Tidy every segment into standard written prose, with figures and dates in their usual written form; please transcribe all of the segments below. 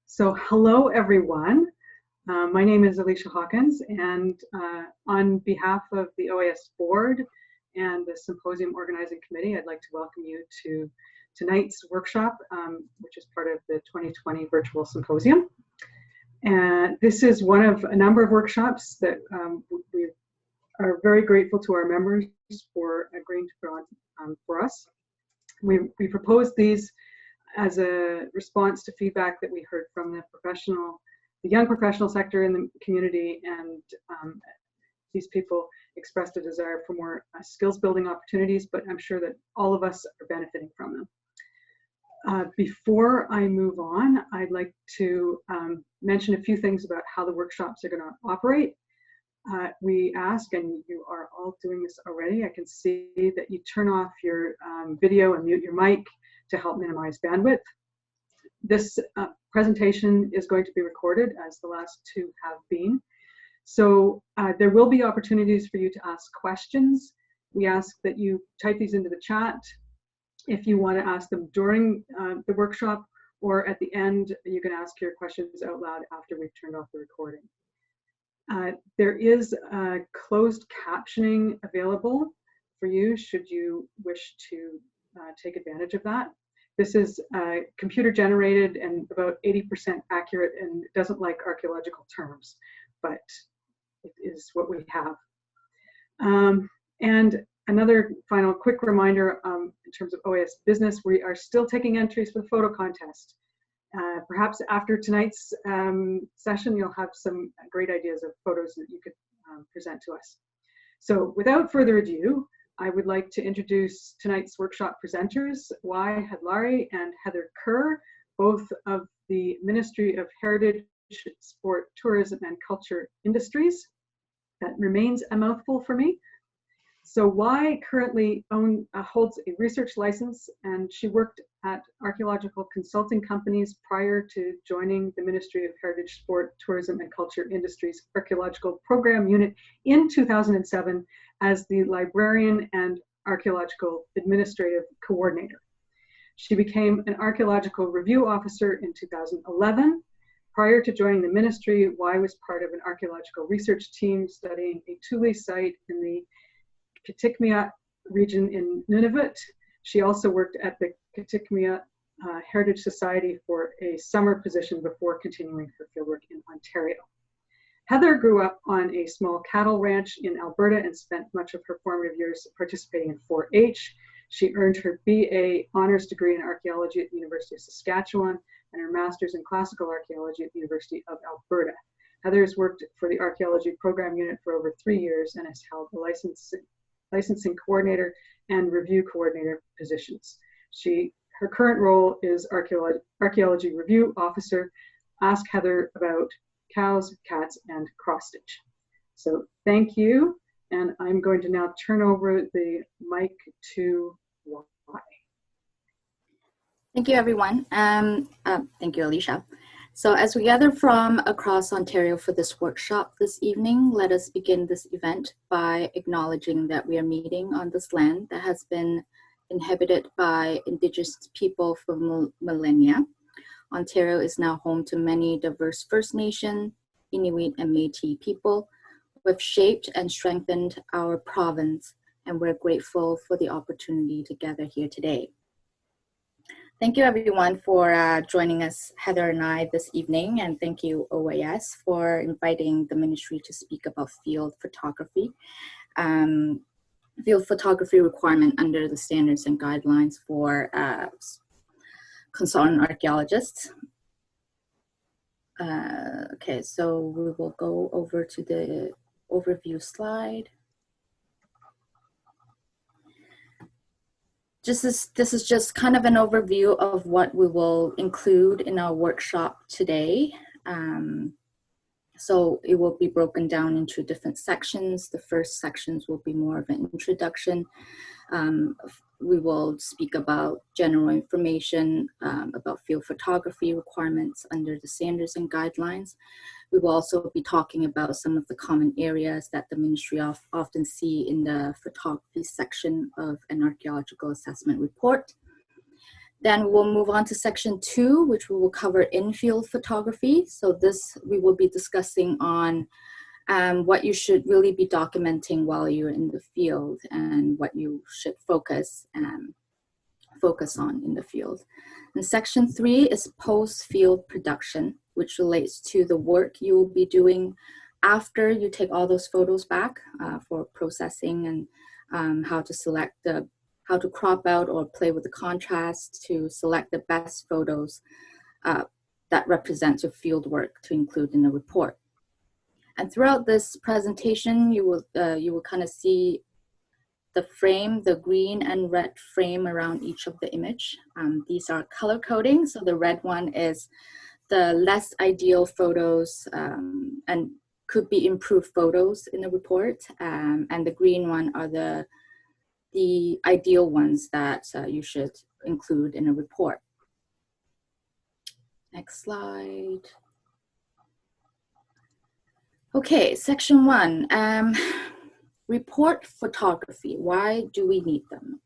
So hello, everyone. My name is Alicia Hawkins, and on behalf of the OAS board and the Symposium Organizing Committee, I'd like to welcome you to tonight's workshop, which is part of the 2020 Virtual Symposium. And this is one of a number of workshops that we are very grateful to our members for agreeing to put on for us. We proposed these as a response to feedback that we heard from the young professional sector in the community, and these people expressed a desire for more skills building opportunities, but I'm sure that all of us are benefiting from them. Before I move on, I'd like to mention a few things about how the workshops are going to operate. We ask, and you are all doing this already, I can see that you turn off your video and mute your mic to help minimize bandwidth. This presentation is going to be recorded, as the last two have been. So there will be opportunities for you to ask questions. We ask that you type these into the chat if you want to ask them during the workshop, or at the end, you can ask your questions out loud after we've turned off the recording. There is closed captioning available for you should you wish to take advantage of that. This is computer generated and about 80% accurate, and it doesn't like archaeological terms, but it is what we have. And another final quick reminder in terms of OAS business, we are still taking entries for the photo contest. Perhaps after tonight's session, you'll have some great ideas of photos that you could present to us. So without further ado, I would like to introduce tonight's workshop presenters, Wai Hadlari and Heather Kerr, both of the Ministry of Heritage, Sport, Tourism and Culture Industries. That remains a mouthful for me. So Wai currently holds a research license, and she worked at archaeological consulting companies prior to joining the Ministry of Heritage, Sport, Tourism and Culture Industries Archaeological Program Unit in 2007 as the Librarian and Archaeological Administrative Coordinator. She became an Archaeological Review Officer in 2011. Prior to joining the ministry, Wai was part of an archaeological research team studying a Thule site in the Kitikmeot region in Nunavut. She also worked at the Kitikmeot Heritage Society for a summer position before continuing her fieldwork in Ontario. Heather grew up on a small cattle ranch in Alberta and spent much of her formative years participating in 4-H. She earned her BA honors degree in archaeology at the University of Saskatchewan and her master's in classical archaeology at the University of Alberta. Heather has worked for the archaeology program unit for over 3 years and has held the licensing coordinator and review coordinator positions. Her current role is archaeology review officer. Ask Heather about cows, cats, and cross stitch. So thank you, and I'm going to now turn over the mic to Wai. Thank you, everyone. Thank you, Alicia. So as we gather from across Ontario for this workshop this evening, let us begin this event by acknowledging that we are meeting on this land that has been inhabited by Indigenous people for millennia. Ontario is now home to many diverse First Nation, Inuit, and Métis people who have shaped and strengthened our province, and we're grateful for the opportunity to gather here today. Thank you, everyone, for joining us, Heather and I, this evening, and thank you, OAS, for inviting the ministry to speak about field photography. Field photography requirement under the standards and guidelines for consultant archaeologists. Okay, so we will go over to the overview slide. This is just kind of an overview of what we will include in our workshop today. So it will be broken down into different sections. The first sections will be more of an introduction. We will speak about general information about field photography requirements under the standards and guidelines. We will also be talking about some of the common areas that the ministry often see in the photography section of an archaeological assessment report. Then we'll move on to section 2, which we will cover in-field photography. So this we will be discussing on what you should really be documenting while you're in the field and what you should focus on in the field. And section 3 is post-field production, which relates to the work you will be doing after you take all those photos back for processing, and how to crop out or play with the contrast to select the best photos that represent your field work to include in the report. And throughout this presentation, you will kind of see the frame, the green and red frame around each of the image. These are color coding. So the red one is the less ideal photos and could be improved photos in the report. And the green one are the ideal ones that you should include in a report. Next slide. Okay, section 1, report photography. Why do we need them?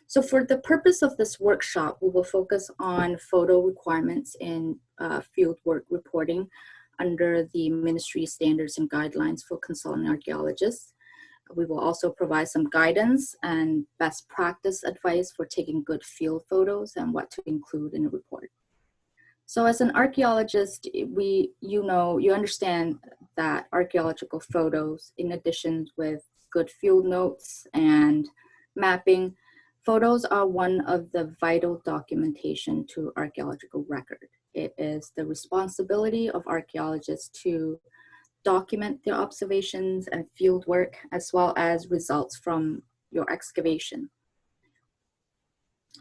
So for the purpose of this workshop, we will focus on photo requirements in fieldwork reporting under the Ministry Standards and Guidelines for Consultant Archaeologists. We will also provide some guidance and best practice advice for taking good field photos and what to include in a report. So as an archaeologist, you understand that archaeological photos, in addition with good field notes and mapping, photos are one of the vital documentation to archaeological record. It is the responsibility of archaeologists to document their observations and field work, as well as results from your excavation.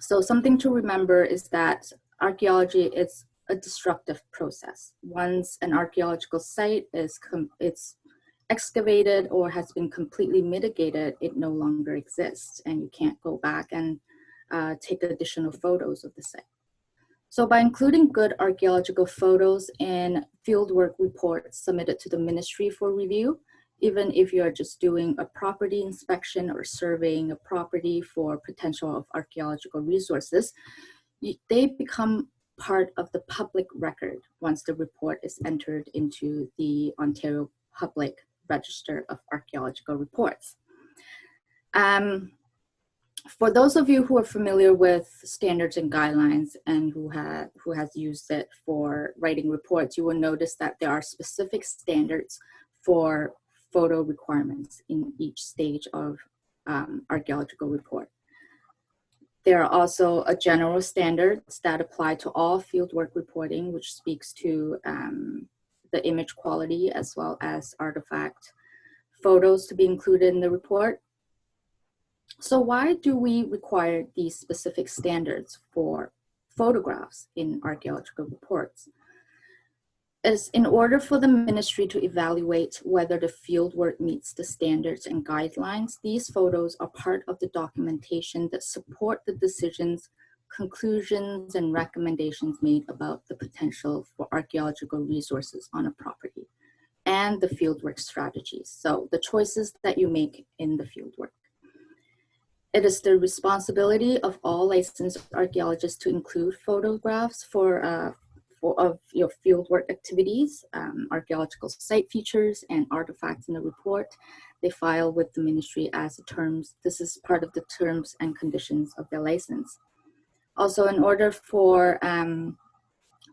So something to remember is that archaeology is a destructive process. Once an archaeological site is excavated or has been completely mitigated, it no longer exists, and you can't go back and take additional photos of the site. So by including good archaeological photos in fieldwork reports submitted to the ministry for review, even if you are just doing a property inspection or surveying a property for potential of archaeological resources, they become part of the public record once the report is entered into the Ontario Public Register of Archaeological Reports. For those of you who are familiar with standards and guidelines and who has used it for writing reports, you will notice that there are specific standards for photo requirements in each stage of archaeological report. There are also a general standards that apply to all fieldwork reporting, which speaks to the image quality as well as artifact photos to be included in the report. So why do we require these specific standards for photographs in archaeological reports? Is in order for the ministry to evaluate whether the fieldwork meets the standards and guidelines, these photos are part of the documentation that support the decisions, conclusions, and recommendations made about the potential for archaeological resources on a property and the fieldwork strategies. So the choices that you make in the fieldwork. It is the responsibility of all licensed archaeologists to include photographs of your fieldwork activities, archaeological site features, and artifacts in the report. They file with the ministry as the terms. This is part of the terms and conditions of their license. Also, in order for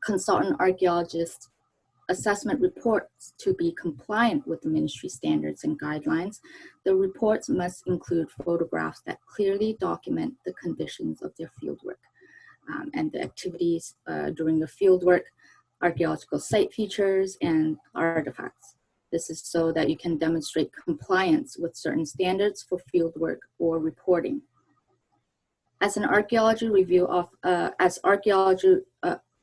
consultant archaeologists assessment reports to be compliant with the ministry standards and guidelines, the reports must include photographs that clearly document the conditions of their fieldwork and the activities during the fieldwork, archaeological site features, and artifacts. This is so that you can demonstrate compliance with certain standards for fieldwork or reporting. As an archaeology review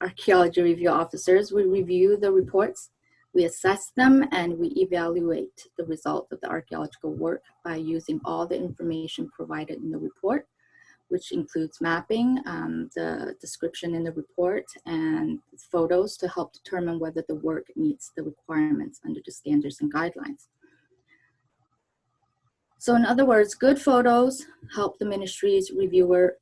archaeology review officers, we review the reports, we assess them, and we evaluate the result of the archaeological work by using all the information provided in the report, which includes mapping, the description in the report, and photos to help determine whether the work meets the requirements under the standards and guidelines. So in other words, good photos help the ministry's reviewer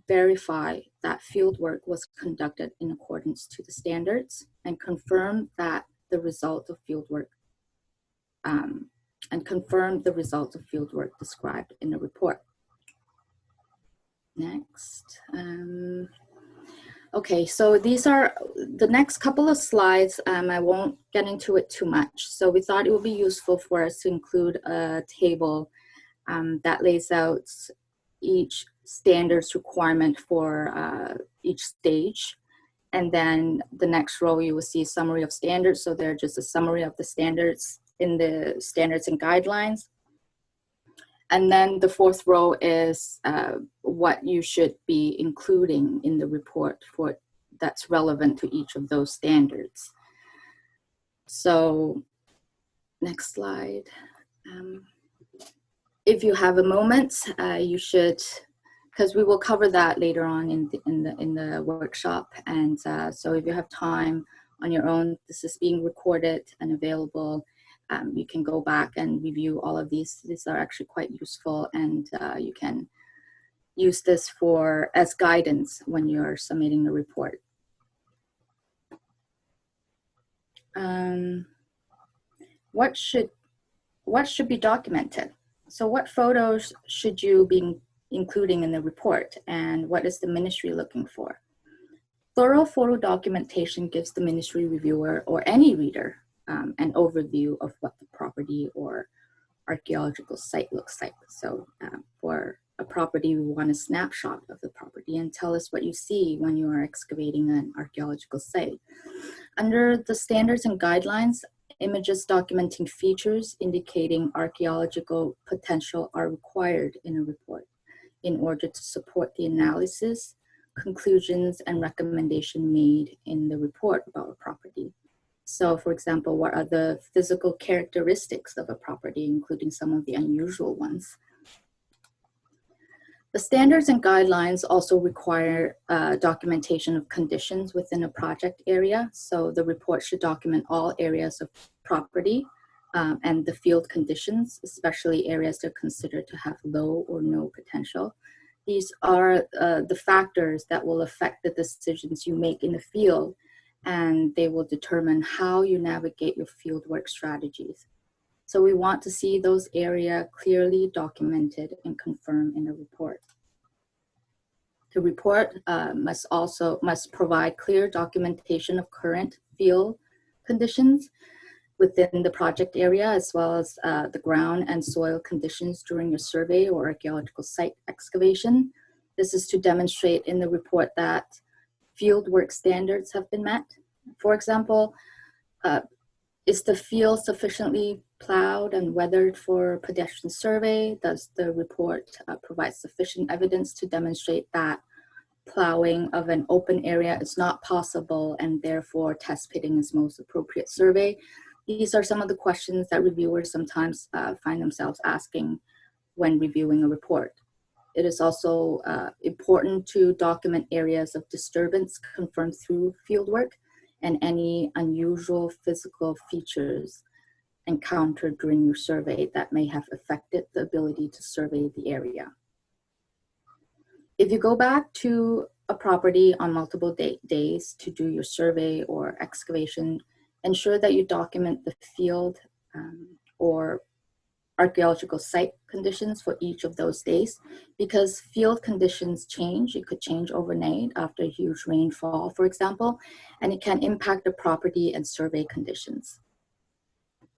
verify that field work was conducted in accordance to the standards, and confirm that the result of field work described in the report. Next. Okay, so these are the next couple of slides. I won't get into it too much. So we thought it would be useful for us to include a table that lays out each standards requirement for each stage. And then the next row, you will see summary of standards. So they're just a summary of the standards in the standards and guidelines. And then the fourth row is what you should be including in the report for that's relevant to each of those standards. So next slide. If you have a moment, you should, because we will cover that later on in the workshop. And so if you have time on your own, this is being recorded and available. You can go back and review all of these. These are actually quite useful, and you can use this as guidance when you're submitting the report. What should be documented? So what photos should you be including in the report, and what is the ministry looking for? Thorough photo documentation gives the ministry reviewer or any reader an overview of what the property or archaeological site looks like. So for a property, we want a snapshot of the property and tell us what you see when you are excavating an archaeological site. Under the standards and guidelines, images documenting features indicating archaeological potential are required in a report in order to support the analysis, conclusions, and recommendation made in the report about a property. So for example, what are the physical characteristics of a property, including some of the unusual ones? The standards and guidelines also require documentation of conditions within a project area. So the report should document all areas of property and the field conditions, especially areas that are considered to have low or no potential. These are the factors that will affect the decisions you make in the field, and they will determine how you navigate your fieldwork strategies. So we want to see those areas clearly documented and confirmed in a report. The report must provide clear documentation of current field conditions within the project area, as well as the ground and soil conditions during your survey or archaeological site excavation. This is to demonstrate in the report that fieldwork standards have been met. For example, is the field sufficiently plowed and weathered for pedestrian survey? Does the report provide sufficient evidence to demonstrate that plowing of an open area is not possible and therefore test pitting is most appropriate survey? These are some of the questions that reviewers sometimes find themselves asking when reviewing a report. It is also important to document areas of disturbance confirmed through fieldwork and any unusual physical features encountered during your survey that may have affected the ability to survey the area. If you go back to a property on multiple days to do your survey or excavation, ensure that you document the field or archaeological site conditions for each of those days, because field conditions change. It could change overnight after a huge rainfall, for example, and it can impact the property and survey conditions.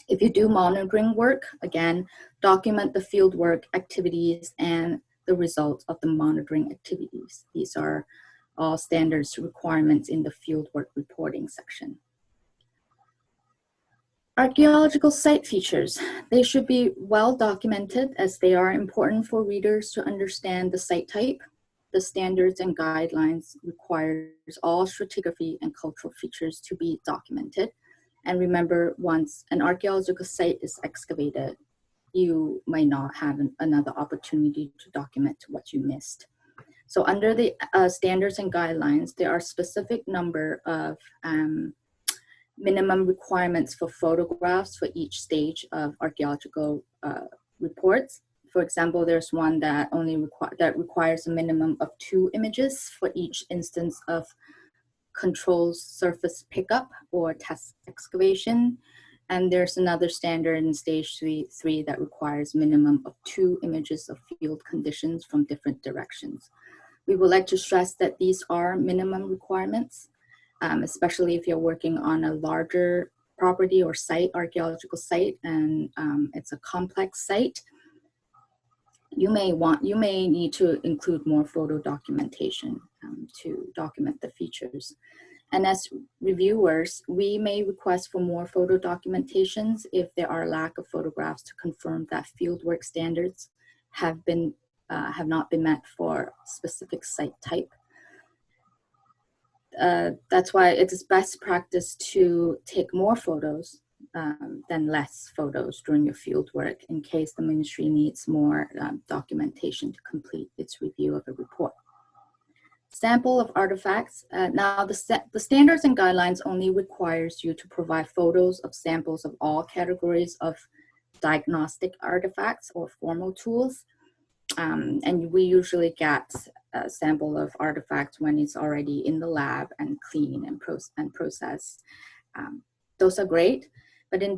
If you do monitoring work, again, document the field work activities and the results of the monitoring activities. These are all standards requirements in the fieldwork reporting section. Archaeological site features. They should be well documented as they are important for readers to understand the site type. The standards and guidelines requires all stratigraphy and cultural features to be documented. And remember, once an archaeological site is excavated, you may not have another opportunity to document what you missed. So under the standards and guidelines, there are specific number of minimum requirements for photographs for each stage of archaeological reports. For example, there's one that requires a minimum of 2 images for each instance of control surface pickup or test excavation. And there's another standard in stage 3 that requires minimum of 2 images of field conditions from different directions. We would like to stress that these are minimum requirements, especially if you're working on a larger property or site, archaeological site, and it's a complex site. You may need to include more photo documentation to document the features. And as reviewers, we may request for more photo documentations if there are lack of photographs to confirm that fieldwork standards have not been met for specific site type. That's why it is best practice to take more photos than less photos during your field work in case the ministry needs more documentation to complete its review of a report. Sample of artifacts. Now the standards and guidelines only requires you to provide photos of samples of all categories of diagnostic artifacts or formal tools. And we usually get a sample of artifacts when it's already in the lab and clean and processed. Those are great. But in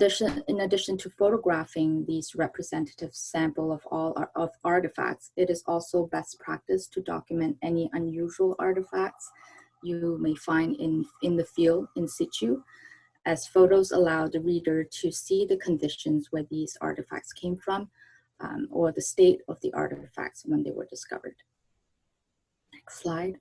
addition to photographing these representative sample of all of artifacts, it is also best practice to document any unusual artifacts you may find in the field in situ, as photos allow the reader to see the conditions where these artifacts came from, or the state of the artifacts when they were discovered. Next slide.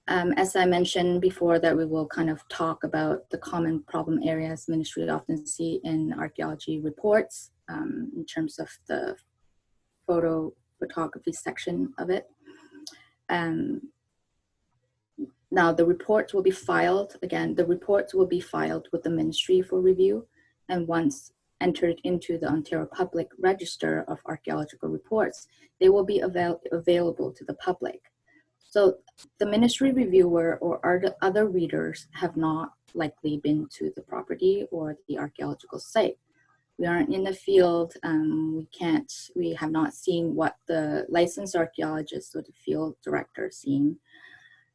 As I mentioned before, that we will kind of talk about the common problem areas ministry often see in archaeology reports in terms of the photography section of it. Now the reports will be filed, again, the reports will be filed with the ministry for review, and once entered into the Ontario Public Register of Archaeological Reports, they will be available to the public. So the ministry reviewer or other readers have not likely been to the property or the archaeological site. We aren't in the field. We have not seen what the licensed archaeologists or the field director seen.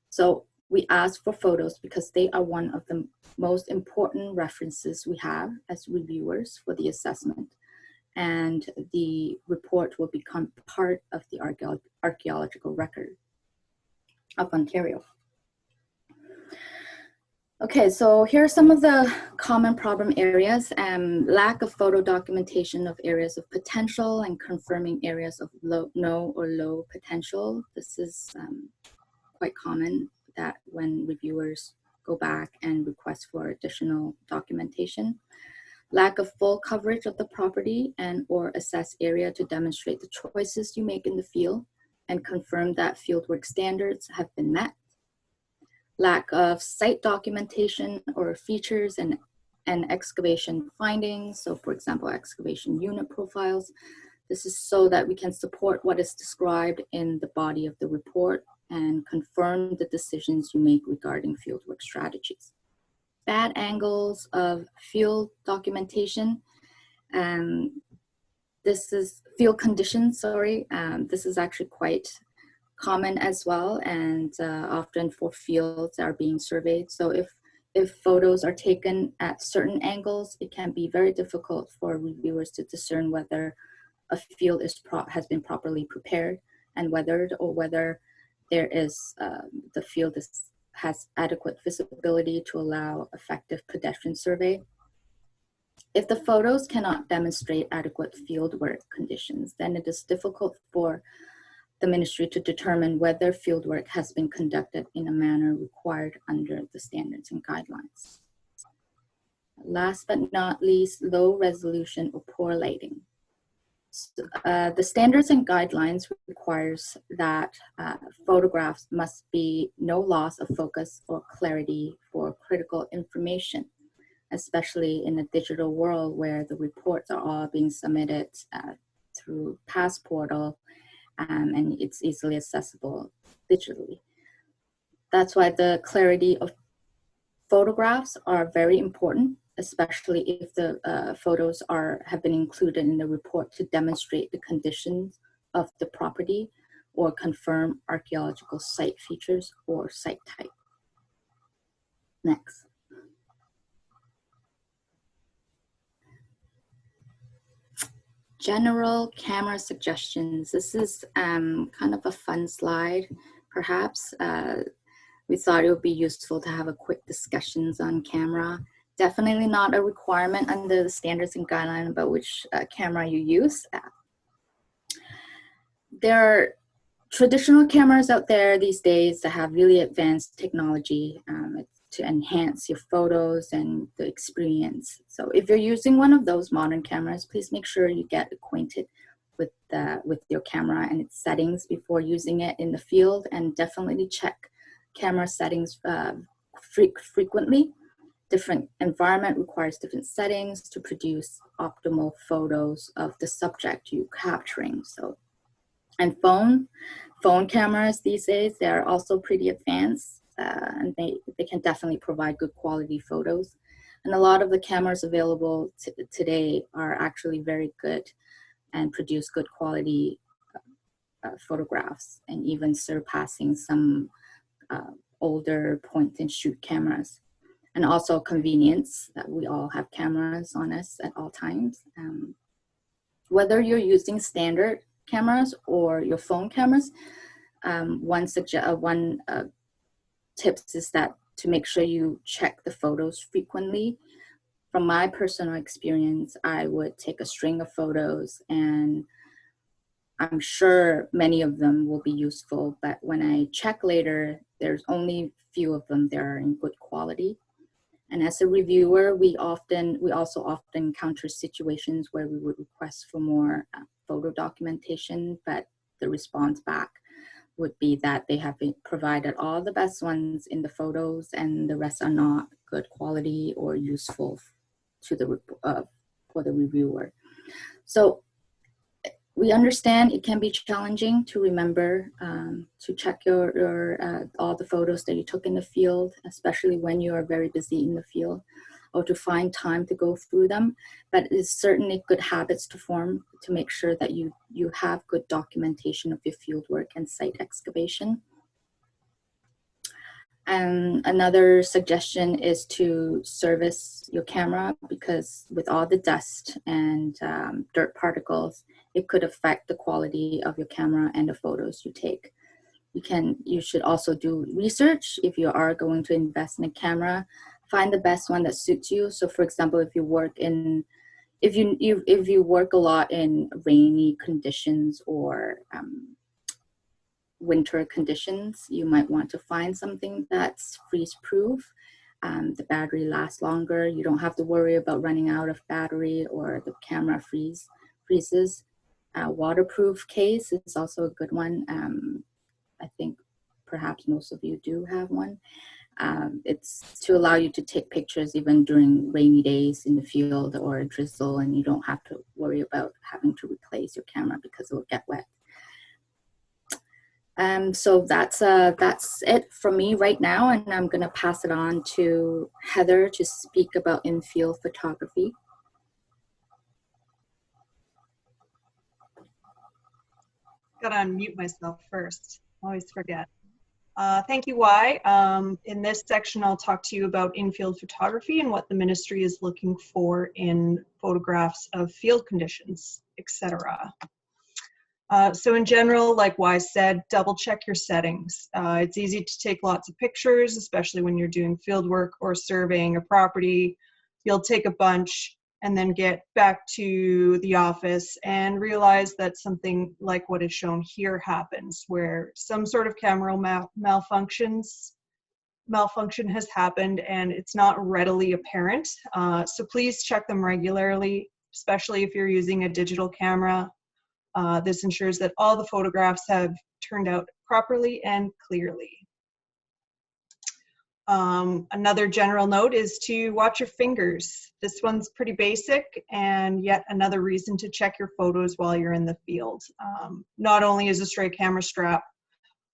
So we ask for photos because they are one of the most important references we have as reviewers for the assessment. And the report will become part of the archaeological record of Ontario. Okay, so here are some of the common problem areas. Lack of photo documentation of areas of potential and confirming areas of no or low potential. This is quite common that when reviewers go back and request for additional documentation. Lack of full coverage of the property and or assess area to demonstrate the choices you make in the field and confirm that fieldwork standards have been met. Lack of site documentation or features and excavation findings. So for example, excavation unit profiles. This is so that we can support what is described in the body of the report and confirm the decisions you make regarding fieldwork strategies. Bad angles of field documentation. This is field conditions, sorry. This is actually quite common as well, and often for fields that are being surveyed. So if photos are taken at certain angles, it can be very difficult for reviewers to discern whether a field has been properly prepared and weathered, or whether there is the field has adequate visibility to allow effective pedestrian survey. If the photos cannot demonstrate adequate fieldwork conditions, then it is difficult for the ministry to determine whether fieldwork has been conducted in a manner required under the standards and guidelines. Last but not least, low resolution or poor lighting. So, the standards and guidelines requires that photographs must be no loss of focus or clarity for critical information, especially in a digital world where the reports are all being submitted through Passportal, and it's easily accessible digitally. That's why the clarity of photographs are very important especially if the photos have been included in the report to demonstrate the conditions of the property or confirm archaeological site features or site type. Next. General camera suggestions. This is kind of a fun slide, perhaps. We thought it would be useful to have a quick discussions on camera. Definitely not a requirement under the standards and guidelines about which camera you use. There are traditional cameras out there these days that have really advanced technology to enhance your photos and the experience. So if you're using one of those modern cameras, please make sure you get acquainted with your camera and its settings before using it in the field, and definitely check camera settings frequently. Different environment requires different settings to produce optimal photos of the subject you're capturing. So, and phone cameras these days, they're also pretty advanced, and they can definitely provide good quality photos. And a lot of the cameras available today are actually very good and produce good quality photographs, and even surpassing some older point and shoot cameras. And also convenience, that we all have cameras on us at all times. Whether you're using standard cameras or your phone cameras, one tips is that to make sure you check the photos frequently. From my personal experience, I would take a string of photos, and I'm sure many of them will be useful, but when I check later, there's only few of them that are in good quality. And as a reviewer, we also often encounter situations where we would request for more photo documentation, but the response back would be that they have been provided all the best ones in the photos, and the rest are not good quality or useful to for the reviewer. So we understand it can be challenging to remember to check your all the photos that you took in the field, especially when you are very busy in the field, or to find time to go through them. But it's certainly good habits to form to make sure that you have good documentation of your field work and site excavation. And another suggestion is to service your camera, because with all the dust and dirt particles, it could affect the quality of your camera and the photos you take. You should also do research. If you are going to invest in a camera, find the best one that suits you. So for example, if you work a lot in rainy conditions or winter conditions, you might want to find something that's freeze-proof. The battery lasts longer. You don't have to worry about running out of battery or the camera freezes. Waterproof case is also a good one. I think perhaps most of you do have one. It's to allow you to take pictures even during rainy days in the field or a drizzle, and you don't have to worry about having to replace your camera because it will get wet. So that's it from me right now, and I'm going to pass it on to Heather to speak about in-field photography. Gotta unmute myself first. Always forget. Thank you, Wai. In this section, I'll talk to you about in-field photography and what the ministry is looking for in photographs of field conditions, etc. So in general, like Wai said, double check your settings. It's easy to take lots of pictures, especially when you're doing field work or surveying a property. You'll take a bunch and then get back to the office and realize that something like what is shown here happens, where some sort of camera malfunction has happened and it's not readily apparent. So please check them regularly, especially if you're using a digital camera. This ensures that all the photographs have turned out properly and clearly. Another general note is to watch your fingers. This one's pretty basic, and yet another reason to check your photos while you're in the field. Not only is a stray camera strap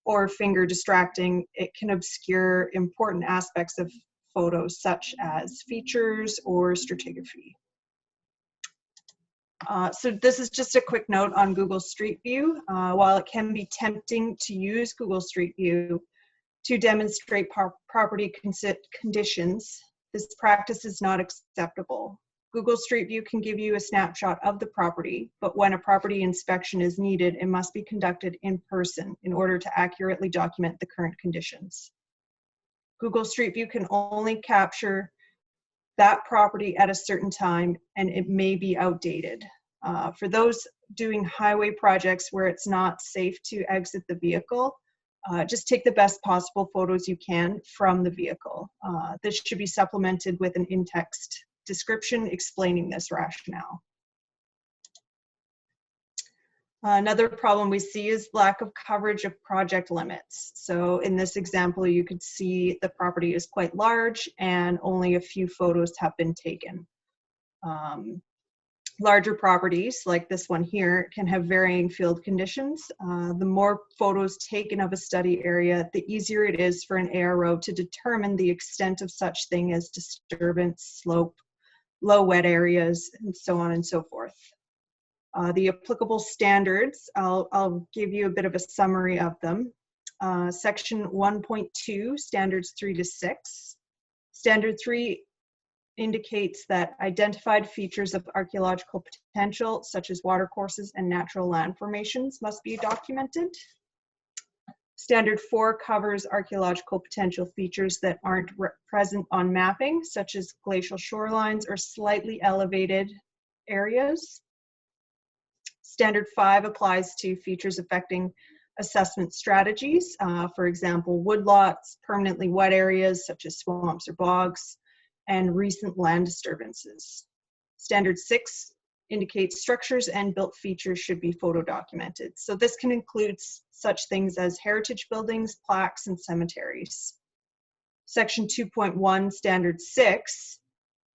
or finger distracting, it can obscure important aspects of photos such as features or stratigraphy. So this is just a quick note on Google Street View. While it can be tempting to use Google Street View to demonstrate property conditions, this practice is not acceptable. Google Street View can give you a snapshot of the property, but when a property inspection is needed, it must be conducted in person in order to accurately document the current conditions. Google Street View can only capture that property at a certain time, and it may be outdated. For those doing highway projects where it's not safe to exit the vehicle, just take the best possible photos you can from the vehicle. This should be supplemented with an in-text description explaining this rationale. Another problem we see is lack of coverage of project limits. So in this example, you could see the property is quite large and only a few photos have been taken. Larger properties like this one here can have varying field conditions. The more photos taken of a study area, the easier it is for an ARO to determine the extent of such thing as disturbance, slope, low wet areas, and so on and so forth. The applicable standards, I'll give you a bit of a summary of them. Section 1.2, standards 3 to 6. Standard 3 indicates that identified features of archaeological potential, such as watercourses and natural land formations, must be documented. Standard 4 covers archaeological potential features that aren't present on mapping, such as glacial shorelines or slightly elevated areas. Standard 5 applies to features affecting assessment strategies, for example, woodlots, permanently wet areas such as swamps or bogs, and recent land disturbances. Standard 6 indicates structures and built features should be photo documented. So this can include such things as heritage buildings, plaques, and cemeteries. Section 2.1, Standard 6,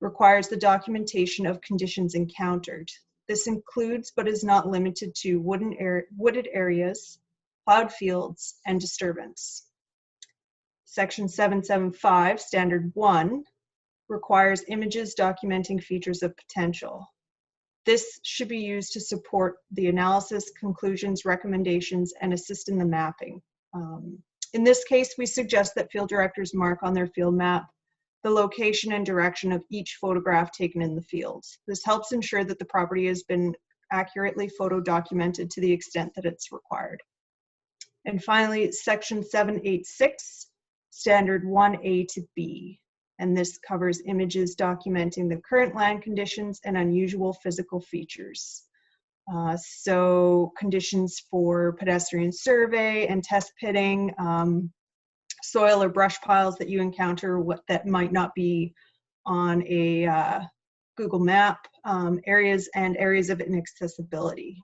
requires the documentation of conditions encountered. This includes, but is not limited to, wooded areas, plowed fields, and disturbance. Section 775, Standard 1, requires images documenting features of potential. This should be used to support the analysis, conclusions, recommendations, and assist in the mapping. In this case, we suggest that field directors mark on their field map the location and direction of each photograph taken in the field. This helps ensure that the property has been accurately photo documented to the extent that it's required. And finally, Section 786, Standard 1A to B. And this covers images documenting the current land conditions and unusual physical features. So conditions for pedestrian survey and test pitting, soil or brush piles that you encounter that might not be on a Google map, areas of inaccessibility.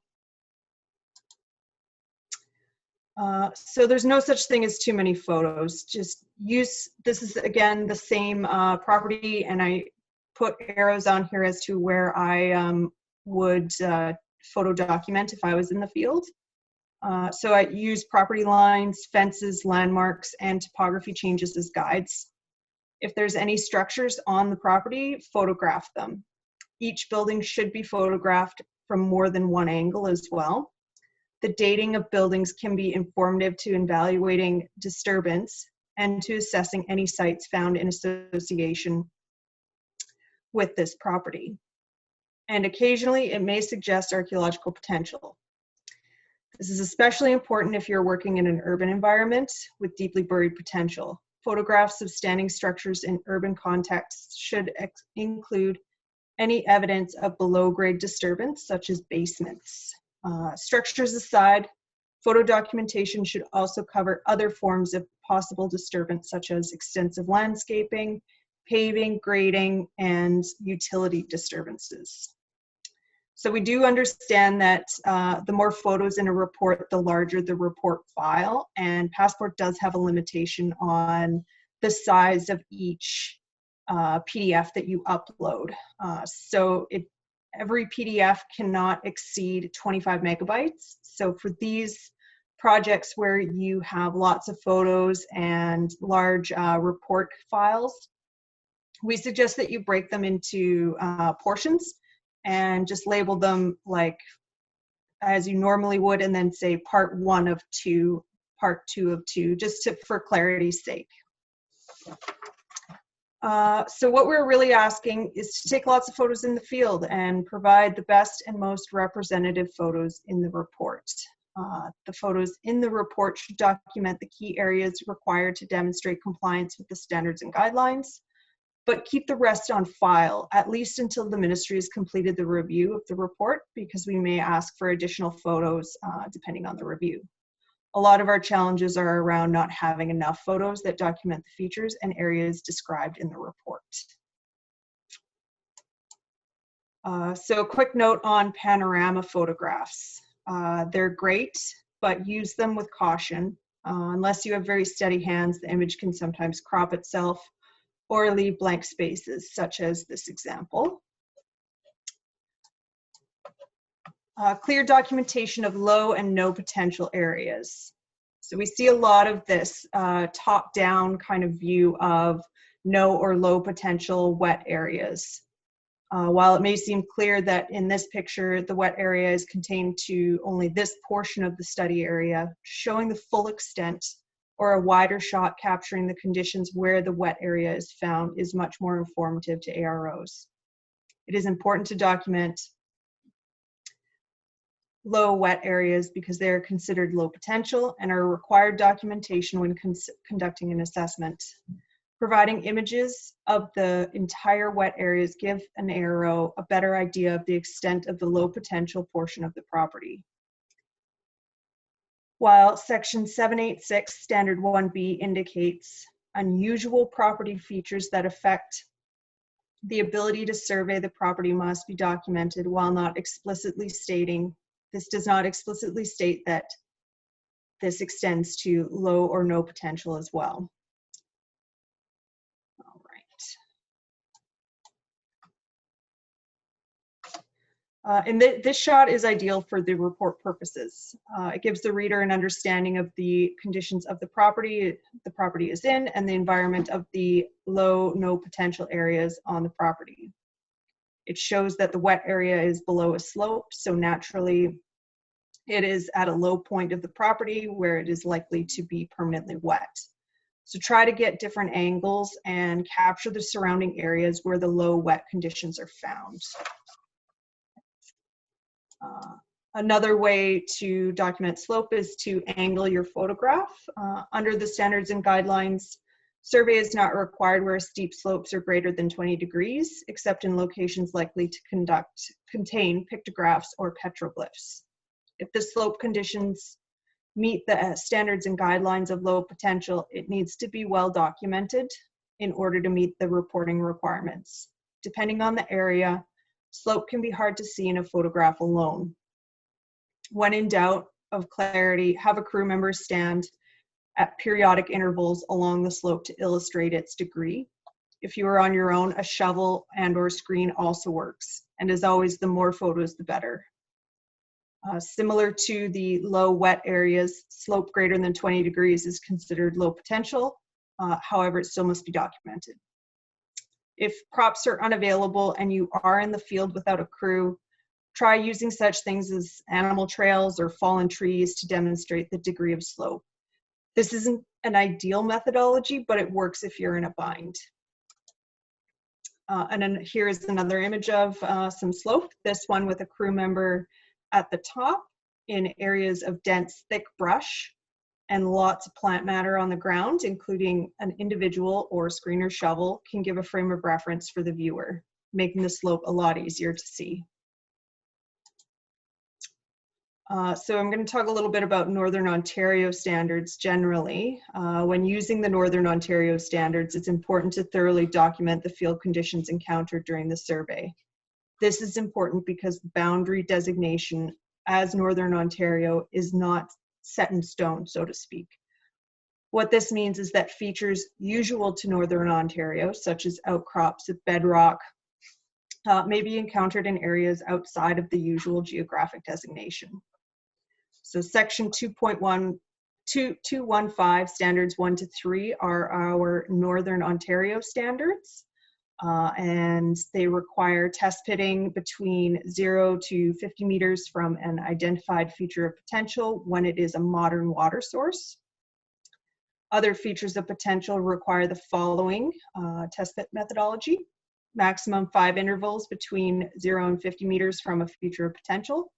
So there's no such thing as too many photos. Just use, this is again the same property, and I put arrows on here as to where I would photo document if I was in the field. So I use property lines, fences, landmarks, and topography changes as guides. If there's any structures on the property, photograph them. Each building should be photographed from more than one angle as well. The dating of buildings can be informative to evaluating disturbance and to assessing any sites found in association with this property. And occasionally it may suggest archaeological potential. This is especially important if you're working in an urban environment with deeply buried potential. Photographs of standing structures in urban contexts should include any evidence of below-grade disturbance, such as basements. Structures aside, photo documentation should also cover other forms of possible disturbance, such as extensive landscaping, paving, grading, and utility disturbances. So we do understand that the more photos in a report, the larger the report file, and Passport does have a limitation on the size of each PDF that you upload. So every PDF cannot exceed 25 megabytes. So for these projects where you have lots of photos and large report files, We suggest that you break them into portions and just label them like as you normally would, and then say part 1 of 2, part 2 of 2, just for clarity's sake. So what we're really asking is to take lots of photos in the field and provide the best and most representative photos in the report. The photos in the report should document the key areas required to demonstrate compliance with the standards and guidelines, but keep the rest on file, at least until the ministry has completed the review of the report, because we may ask for additional photos depending on the review. A lot of our challenges are around not having enough photos that document the features and areas described in the report. So a quick note on panorama photographs. They're great, but use them with caution. Unless you have very steady hands, the image can sometimes crop itself or leave blank spaces, such as this example. Clear documentation of low and no potential areas. So we see a lot of this top-down kind of view of no or low potential wet areas. While it may seem clear that in this picture, the wet area is contained to only this portion of the study area, showing the full extent or a wider shot capturing the conditions where the wet area is found is much more informative to AROs. It is important to document low wet areas because they are considered low potential and are required documentation when conducting an assessment. Providing images of the entire wet areas give an ARO a better idea of the extent of the low potential portion of the property. While Section 786 Standard 1B indicates unusual property features that affect the ability to survey the property must be documented, while not explicitly stating, this does not explicitly state that this extends to low or no potential as well. All right. And this shot is ideal for the report purposes. It gives the reader an understanding of the conditions of the property is in and the environment of the low, no potential areas on the property. It shows that the wet area is below a slope, so naturally it is at a low point of the property where it is likely to be permanently wet. So try to get different angles and capture the surrounding areas where the low wet conditions are found. Another way to document slope is to angle your photograph. Under the standards and guidelines, survey is not required where steep slopes are greater than 20 degrees, except in locations likely to contain pictographs or petroglyphs. If the slope conditions meet the standards and guidelines of low potential, it needs to be well documented in order to meet the reporting requirements. Depending on the area, slope can be hard to see in a photograph alone. When in doubt of clarity, have a crew member stand at periodic intervals along the slope to illustrate its degree. If you are on your own, a shovel and/or screen also works. And as always, the more photos, the better. Similar to the low wet areas, slope greater than 20 degrees is considered low potential. However, it still must be documented. If props are unavailable and you are in the field without a crew, try using such things as animal trails or fallen trees to demonstrate the degree of slope. This isn't an ideal methodology, but it works if you're in a bind. And then here is another image of some slope, this one with a crew member at the top in areas of dense, thick brush and lots of plant matter on the ground, including an individual or screener shovel, can give a frame of reference for the viewer, making the slope a lot easier to see. So I'm going to talk a little bit about Northern Ontario standards generally. When using the Northern Ontario standards, it's important to thoroughly document the field conditions encountered during the survey. This is important because the boundary designation as Northern Ontario is not set in stone, so to speak. What this means is that features usual to Northern Ontario, such as outcrops of bedrock, may be encountered in areas outside of the usual geographic designation. So section 2.215 standards 1 to 3 are our Northern Ontario standards. and they require test pitting between 0 to 50 meters from an identified feature of potential when it is a modern water source. Other features of potential require the following test pit methodology: maximum 5 intervals between 0 and 50 meters from a feature of potential,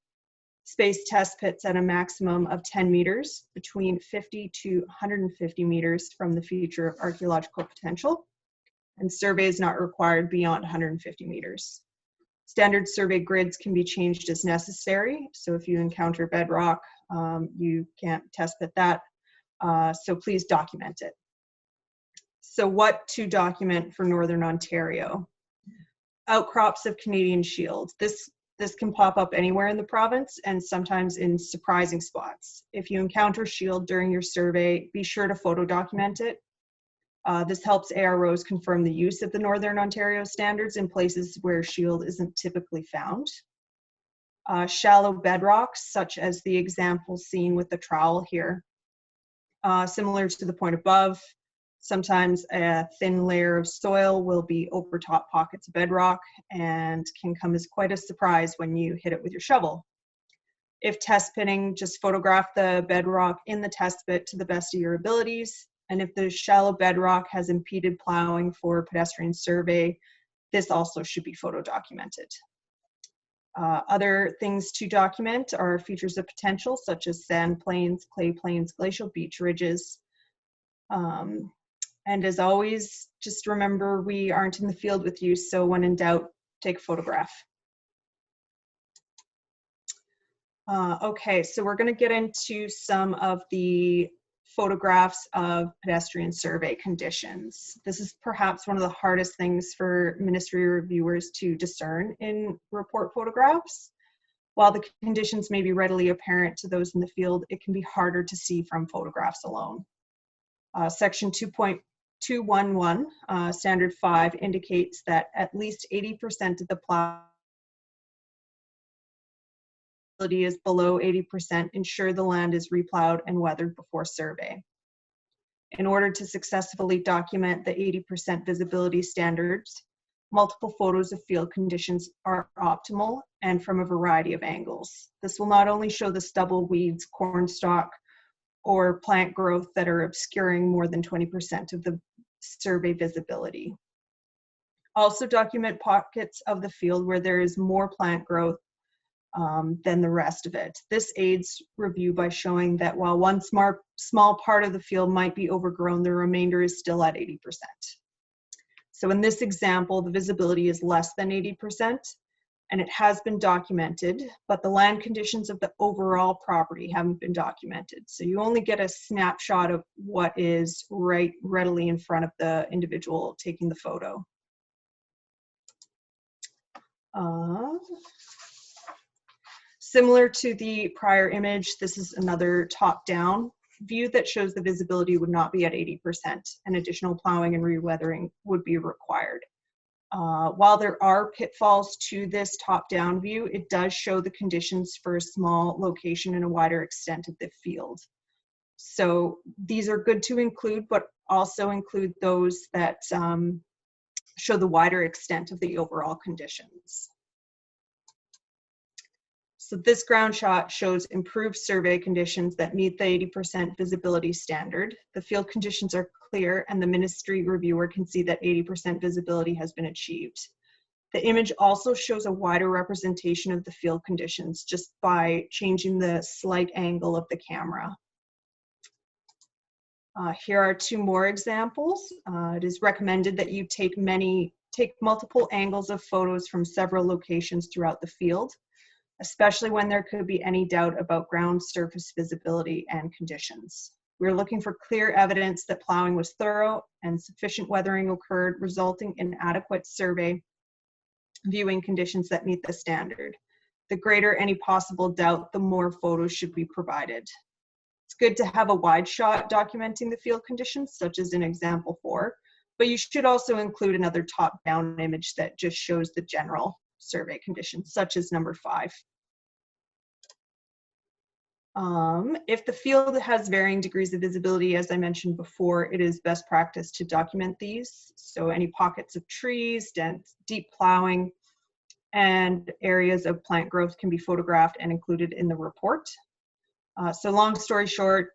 spaced test pits at a maximum of 10 meters between 50 to 150 meters from the feature of archaeological potential, and survey is not required beyond 150 meters. Standard survey grids can be changed as necessary, so if you encounter bedrock, you can't test pit that, so please document it. So what to document for Northern Ontario? Outcrops of Canadian shield. This can pop up anywhere in the province and sometimes in surprising spots. If you encounter shield during your survey, be sure to photo document it. This helps AROs confirm the use of the Northern Ontario standards in places where shield isn't typically found. Shallow bedrocks, such as the example seen with the trowel here. Similar to the point above, sometimes a thin layer of soil will be over top pockets of bedrock and can come as quite a surprise when you hit it with your shovel. If test pitting, just photograph the bedrock in the test pit to the best of your abilities. And if the shallow bedrock has impeded plowing for pedestrian survey, this also should be photo documented. Other things to document are features of potential, such as sand plains, clay plains, glacial beach ridges. And as always, just remember we aren't in the field with you, so when in doubt, take a photograph. Okay, so we're going to get into some of the photographs of pedestrian survey conditions. This is perhaps one of the hardest things for ministry reviewers to discern in report photographs. While the conditions may be readily apparent to those in the field, it can be harder to see from photographs alone. Section 2.211, Standard 5, indicates that at least 80% of the plow is below 80%, ensure the land is replowed and weathered before survey. In order to successfully document the 80% visibility standards, multiple photos of field conditions are optimal and from a variety of angles. This will not only show the stubble, weeds, corn stalk, or plant growth that are obscuring more than 20% of the survey visibility. Also document pockets of the field where there is more plant growth than the rest of it. This aids review by showing that while one small part of the field might be overgrown, the remainder is still at 80%. So in this example, the visibility is less than 80%, and it has been documented, but the land conditions of the overall property haven't been documented. So you only get a snapshot of what is readily in front of the individual taking the photo. Similar to the prior image, this is another top-down view that shows the visibility would not be at 80%, and additional plowing and reweathering would be required. While there are pitfalls to this top-down view, it does show the conditions for a small location and a wider extent of the field. So these are good to include, but also include those that show the wider extent of the overall conditions. So this ground shot shows improved survey conditions that meet the 80% visibility standard. The field conditions are clear and the ministry reviewer can see that 80% visibility has been achieved. The image also shows a wider representation of the field conditions just by changing the slight angle of the camera. Here are two more examples. It is recommended that you take multiple angles of photos from several locations throughout the field, especially when there could be any doubt about ground surface visibility and conditions. We're looking for clear evidence that plowing was thorough and sufficient weathering occurred, resulting in adequate survey viewing conditions that meet the standard. The greater any possible doubt, the more photos should be provided. It's good to have a wide shot documenting the field conditions, such as in example 4, but you should also include another top-down image that just shows the general survey conditions, such as number 5. If the field has varying degrees of visibility, as I mentioned before, it is best practice to document these. So any pockets of trees, dense, deep plowing, and areas of plant growth can be photographed and included in the report. So long story short,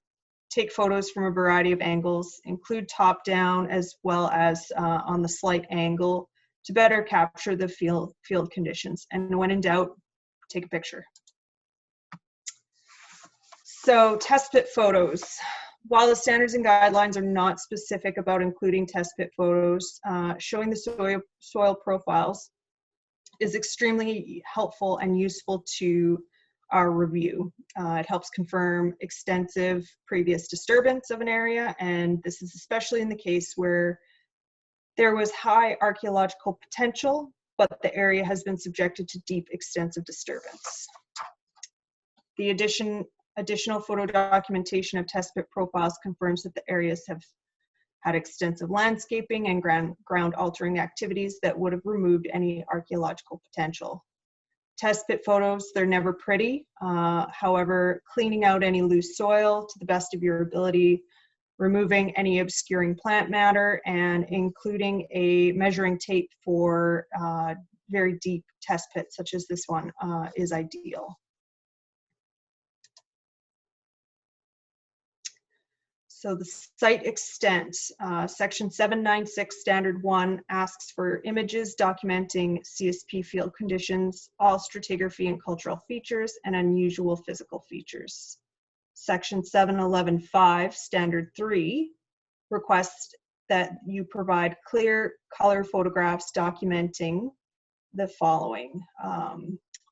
take photos from a variety of angles, include top down as well as on the slight angle to better capture the field conditions. And when in doubt, take a picture. So test pit photos. While the standards and guidelines are not specific about including test pit photos, showing the soil profiles is extremely helpful and useful to our review. It helps confirm extensive previous disturbance of an area, and this is especially in the case where there was high archaeological potential, but the area has been subjected to deep, extensive disturbance. The additional photo documentation of test pit profiles confirms that the areas have had extensive landscaping and ground altering activities that would have removed any archaeological potential. Test pit photos, they're never pretty. However, cleaning out any loose soil to the best of your ability, removing any obscuring plant matter, and including a measuring tape for very deep test pits such as this one is ideal. So the site extent, section 796 standard 1 asks for images documenting CSP field conditions, all stratigraphy and cultural features, and unusual physical features. Section 711.5 standard 3 requests that you provide clear color photographs documenting the following.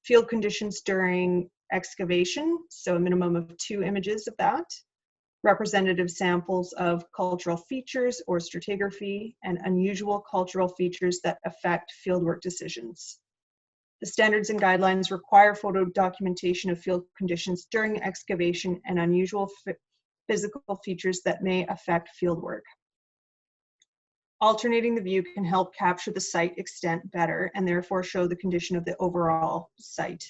Field conditions during excavation, so a minimum of 2 images of that. Representative samples of cultural features or stratigraphy, and unusual cultural features that affect fieldwork decisions. The standards and guidelines require photo documentation of field conditions during excavation and unusual physical features that may affect fieldwork. Alternating the view can help capture the site extent better and therefore show the condition of the overall site.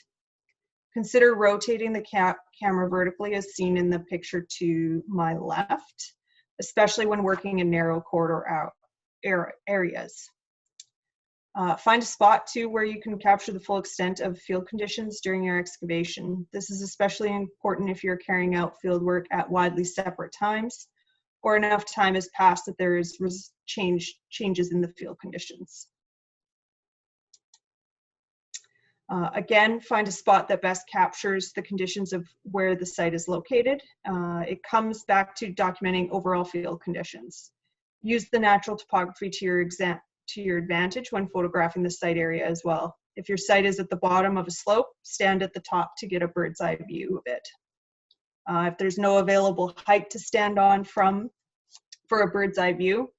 Consider rotating the camera vertically as seen in the picture to my left, especially when working in narrow corridor areas. Find a spot too where you can capture the full extent of field conditions during your excavation. This is especially important if you're carrying out field work at widely separate times or enough time has passed that there is changes in the field conditions. Again, find a spot that best captures the conditions of where the site is located. It comes back to documenting overall field conditions. Use the natural topography to your advantage when photographing the site area as well. If your site is at the bottom of a slope, stand at the top to get a bird's eye view of it. If there's no available height to stand on for a bird's eye view,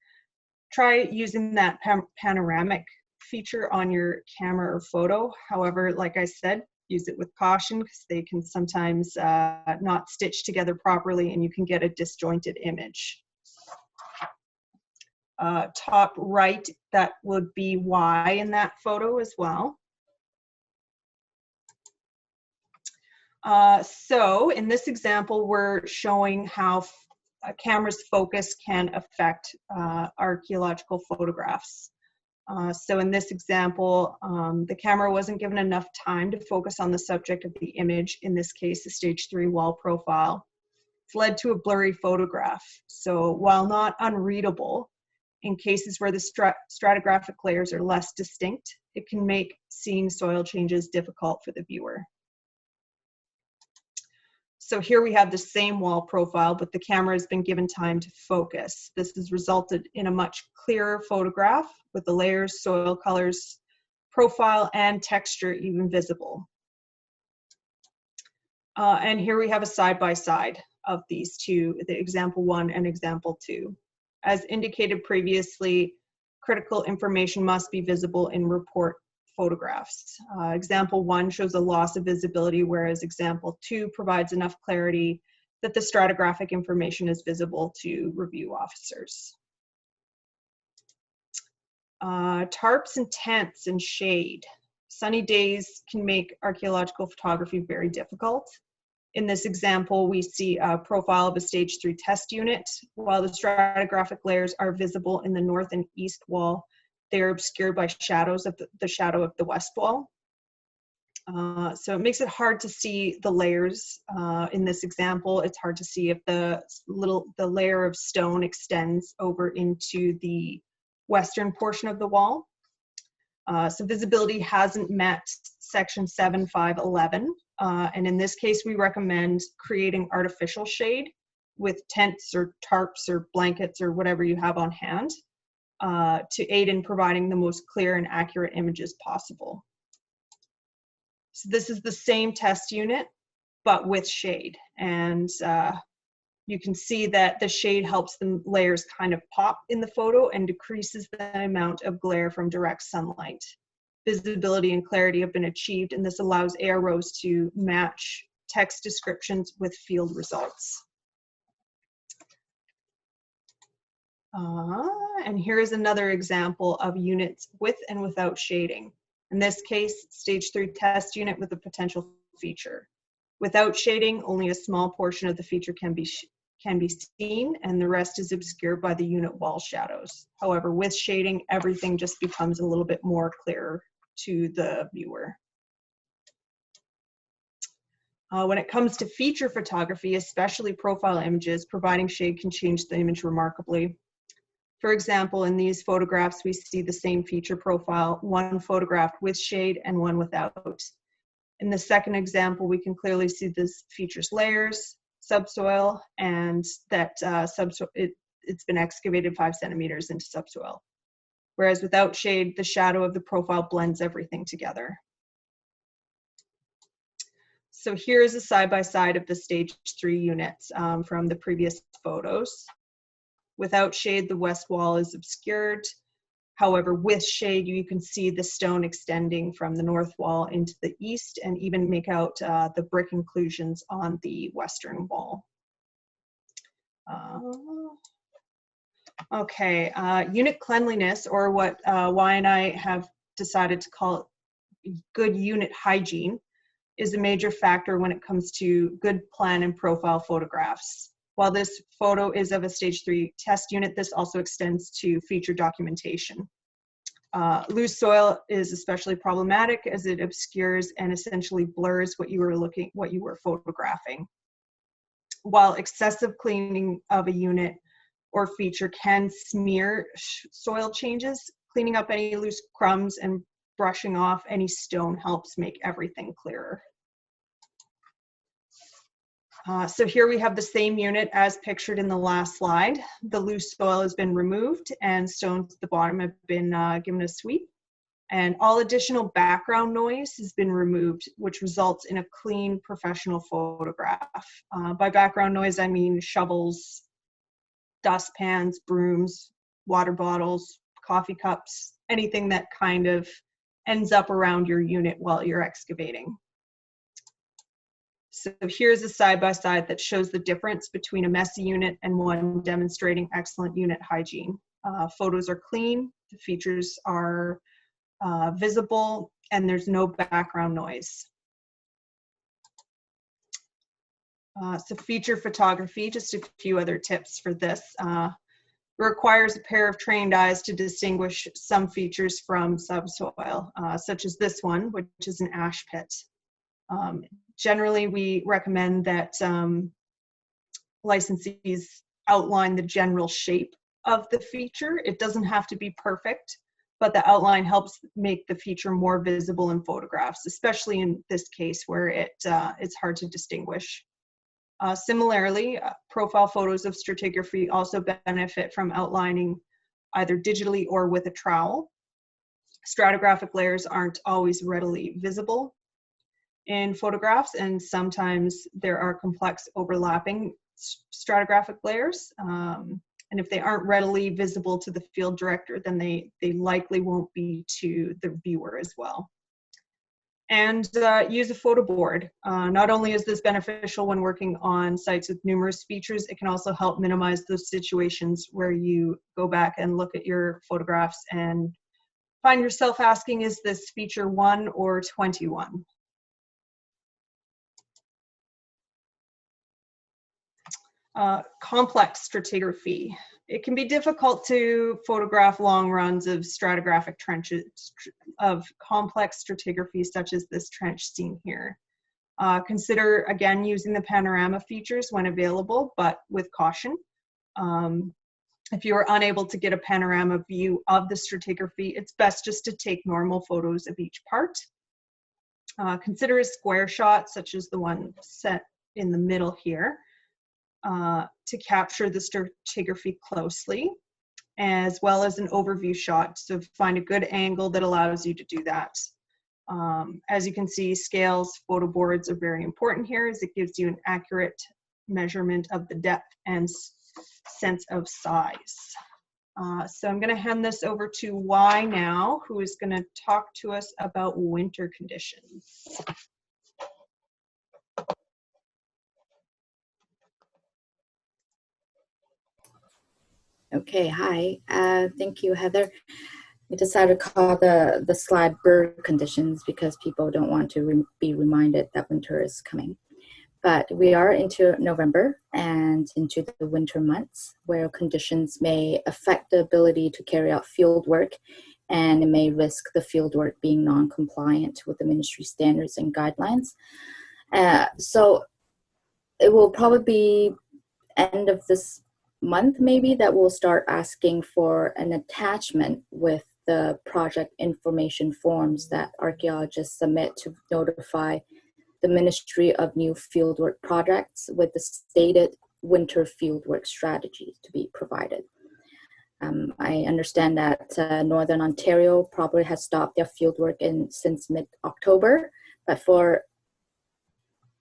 try using that panoramic feature on your camera or photo. However, like I said, use it with caution because they can sometimes not stitch together properly and you can get a disjointed image. Top right, that would be Y in that photo as well. So in this example, we're showing how a camera's focus can affect archaeological photographs. So in this example, the camera wasn't given enough time to focus on the subject of the image, in this case, the stage 3 wall profile. It's led to a blurry photograph. So while not unreadable, in cases where the stratigraphic layers are less distinct, it can make seeing soil changes difficult for the viewer. So here we have the same wall profile, but the camera has been given time to focus. This has resulted in a much clearer photograph with the layers, soil colors, profile, and texture even visible. And here we have a side-by-side of these two, the example 1 and example 2. As indicated previously, critical information must be visible in report photographs. Example 1 shows a loss of visibility, whereas example 2 provides enough clarity that the stratigraphic information is visible to review officers. Tarps and tents and shade. Sunny days can make archaeological photography very difficult. In this example, we see a profile of a stage 3 test unit. While the stratigraphic layers are visible in the north and east wall, they are obscured by shadows of the shadow of the west wall. So it makes it hard to see the layers. In this example, it's hard to see if the layer of stone extends over into the western portion of the wall. So visibility hasn't met section 7.5.11. And in this case, we recommend creating artificial shade with tents or tarps or blankets or whatever you have on hand to aid in providing the most clear and accurate images possible. So this is the same test unit, but with shade. And you can see that the shade helps the layers kind of pop in the photo and decreases the amount of glare from direct sunlight. Visibility and clarity have been achieved, and this allows AROs to match text descriptions with field results. And here is another example of units with and without shading. In this case, stage 3 test unit with a potential feature. Without shading, only a small portion of the feature can be seen, and the rest is obscured by the unit wall shadows. However, with shading, everything just becomes a little bit more clear to the viewer. When it comes to feature photography, especially profile images, providing shade can change the image remarkably. For example, in these photographs, we see the same feature profile, one photographed with shade and one without. In the second example, we can clearly see this features layers, subsoil, and that it's been excavated 5 centimeters into subsoil. Whereas without shade, the shadow of the profile blends everything together. So here is a side-by-side of the stage 3 units from the previous photos. Without shade, the west wall is obscured. However, with shade, you can see the stone extending from the north wall into the east and even make out the brick inclusions on the western wall. Unit cleanliness, or what Y and I have decided to call it good unit hygiene, is a major factor when it comes to good plan and profile photographs. While this photo is of a stage 3 test unit, this also extends to feature documentation. Loose soil is especially problematic as it obscures and essentially blurs what you were photographing. While excessive cleaning of a unit or feature can smear soil changes, cleaning up any loose crumbs and brushing off any stone helps make everything clearer. So here we have the same unit as pictured in the last slide. The loose soil has been removed and stones at the bottom have been given a sweep. And all additional background noise has been removed, which results in a clean, professional photograph. By background noise, I mean shovels, dustpans, brooms, water bottles, coffee cups, anything that kind of ends up around your unit while you're excavating. So here's a side-by-side that shows the difference between a messy unit and one demonstrating excellent unit hygiene. Photos are clean, the features are visible, and there's no background noise. So feature photography, just a few other tips for this. Requires a pair of trained eyes to distinguish some features from subsoil, such as this one, which is an ash pit. Generally, we recommend that licensees outline the general shape of the feature. It doesn't have to be perfect, but the outline helps make the feature more visible in photographs, especially in this case where it's hard to distinguish. Similarly, profile photos of stratigraphy also benefit from outlining either digitally or with a trowel. Stratigraphic layers aren't always readily visible in photographs, and sometimes there are complex overlapping stratigraphic layers. And if they aren't readily visible to the field director, then they likely won't be to the viewer as well. And use a photo board. Not only is this beneficial when working on sites with numerous features, it can also help minimize those situations where you go back and look at your photographs and find yourself asking, is this feature 1 or 21? Complex stratigraphy. It can be difficult to photograph long runs of stratigraphic trenches of complex stratigraphy such as this trench seen here. Consider, again, using the panorama features when available, but with caution. If you are unable to get a panorama view of the stratigraphy, it's best just to take normal photos of each part. Consider a square shot, such as the one set in the middle here, to capture the stratigraphy closely, as well as an overview shot. So find a good angle that allows you to do that. As you can see, scales, photo boards are very important here, as it gives you an accurate measurement of the depth and sense of size. So I'm going to hand this over to Y now, who is going to talk to us about winter conditions. Okay, hi. Thank you, Heather. We decided to call the slide bird conditions because people don't want to be reminded that winter is coming. But we are into November and into the winter months where conditions may affect the ability to carry out field work, and it may risk the field work being non-compliant with the ministry standards and guidelines. So it will probably be end of this month maybe that we'll start asking for an attachment with the project information forms that archaeologists submit to notify the Ministry of new fieldwork projects with the stated winter fieldwork strategy to be provided. I understand that Northern Ontario probably has stopped their fieldwork since mid-October, but for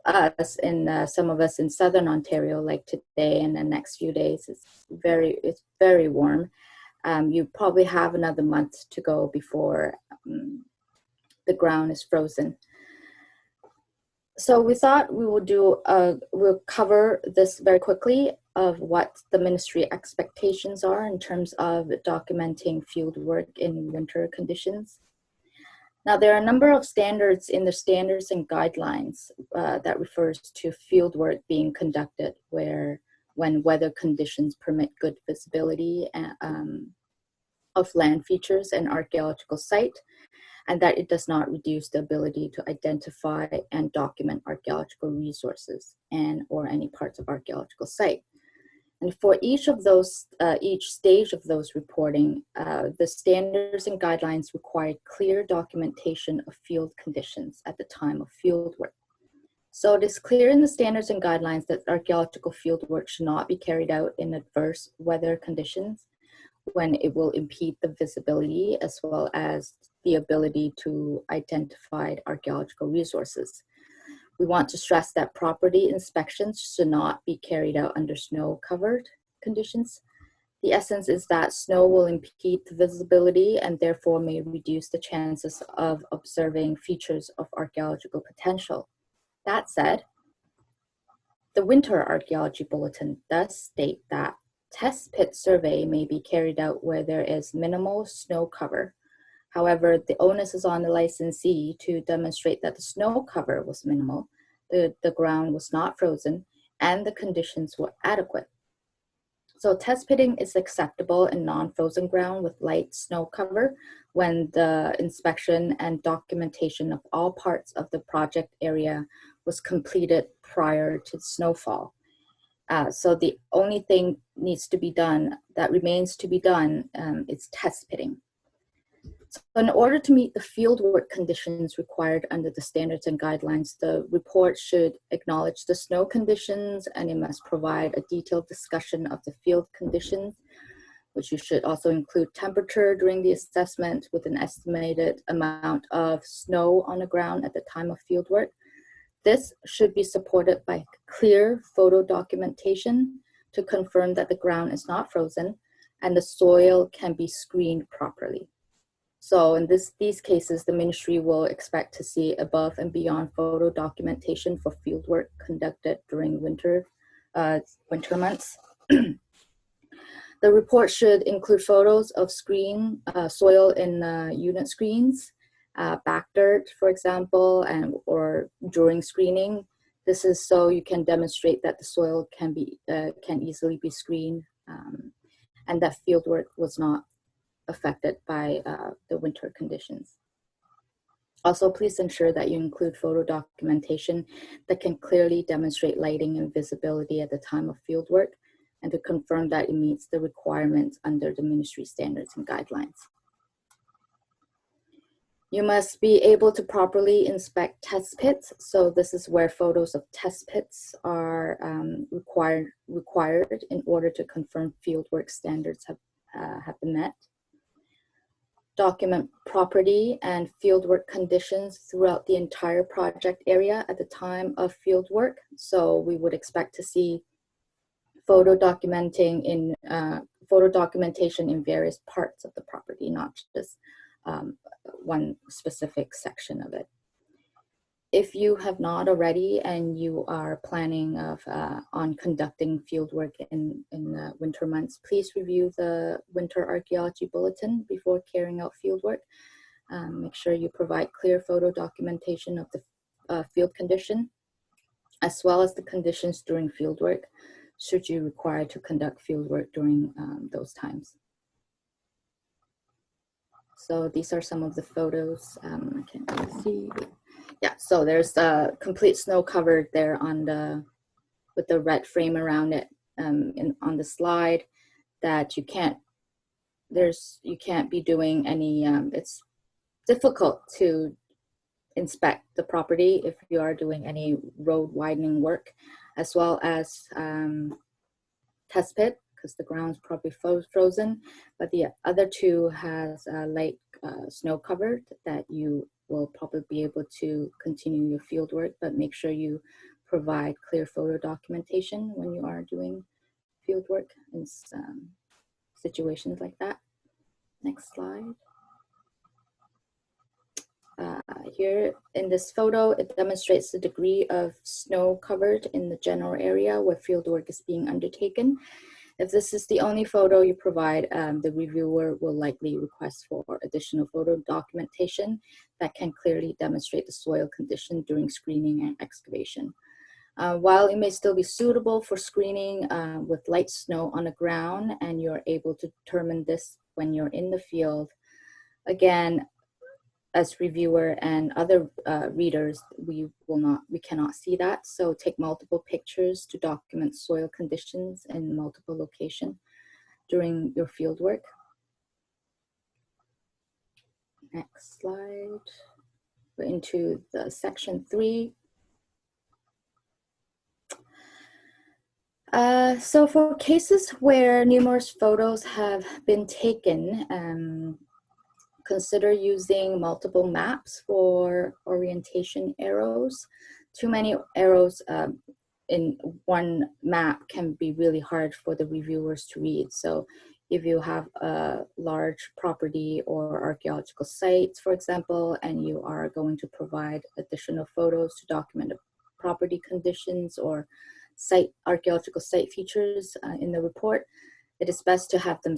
us and some of us in Southern Ontario, like today and the next few days, it's very warm. You probably have another month to go before the ground is frozen. So we thought we would we'll cover this very quickly of what the ministry expectations are in terms of documenting field work in winter conditions. Now, there are a number of standards in the standards and guidelines that refers to field work being conducted when weather conditions permit good visibility of land features and archaeological site, and that it does not reduce the ability to identify and document archaeological resources or any parts of archaeological site. And for each of those, each stage of those reporting, the standards and guidelines require clear documentation of field conditions at the time of field work. So it is clear in the standards and guidelines that archaeological field work should not be carried out in adverse weather conditions when it will impede the visibility as well as the ability to identify archaeological resources. We want to stress that property inspections should not be carried out under snow-covered conditions. The essence is that snow will impede the visibility and therefore may reduce the chances of observing features of archaeological potential. That said, the Winter Archaeology Bulletin does state that test pit survey may be carried out where there is minimal snow cover. However, the onus is on the licensee to demonstrate that the snow cover was minimal, the ground was not frozen, and the conditions were adequate. So test pitting is acceptable in non-frozen ground with light snow cover when the inspection and documentation of all parts of the project area was completed prior to snowfall. So the only thing needs to be done, that remains to be done, is test pitting. So in order to meet the fieldwork conditions required under the standards and guidelines, the report should acknowledge the snow conditions, and it must provide a detailed discussion of the field conditions, which you should also include temperature during the assessment with an estimated amount of snow on the ground at the time of fieldwork. This should be supported by clear photo documentation to confirm that the ground is not frozen and the soil can be screened properly. So in these cases, the ministry will expect to see above and beyond photo documentation for fieldwork conducted during winter months. The report should include photos of soil in unit screens, back dirt, for example, or during screening, This is so you can demonstrate that the soil can easily be screened, and that fieldwork was not affected by the winter conditions. Also, please ensure that you include photo documentation that can clearly demonstrate lighting and visibility at the time of fieldwork, and to confirm that it meets the requirements under the ministry standards and guidelines. You must be able to properly inspect test pits. So this is where photos of test pits are required in order to confirm fieldwork standards have been met. Document property and fieldwork conditions throughout the entire project area at the time of fieldwork. So we would expect to see photo documentation in various parts of the property, not just one specific section of it. If you have not already and you are planning on conducting fieldwork in the winter months, please review the Winter Archaeology Bulletin before carrying out fieldwork. Make sure you provide clear photo documentation of the field condition, as well as the conditions during fieldwork, should you require to conduct fieldwork during those times. So these are some of the photos. I can't really see. Yeah, so there's a complete snow covered there with the red frame around it on the slide, that you can't be doing any, it's difficult to inspect the property if you are doing any road widening work, as well as test pit, because the ground's probably frozen, but the other two has light snow covered that you will probably be able to continue your field work, but make sure you provide clear photo documentation when you are doing field work in situations like that. Next slide. Here in this photo, it demonstrates the degree of snow covered in the general area where field work is being undertaken. If this is the only photo you provide, the reviewer will likely request for additional photo documentation that can clearly demonstrate the soil condition during screening and excavation. While it may still be suitable for screening with light snow on the ground, and you're able to determine this when you're in the field, again, as reviewer and other readers, we cannot see that. So take multiple pictures to document soil conditions in multiple locations during your field work. Next slide. We're into the section 3. So for cases where numerous photos have been taken, consider using multiple maps for orientation arrows. Too many arrows in one map can be really hard for the reviewers to read. So if you have a large property or archaeological sites, for example, and you are going to provide additional photos to document the property conditions or archaeological site features in the report, it is best to have them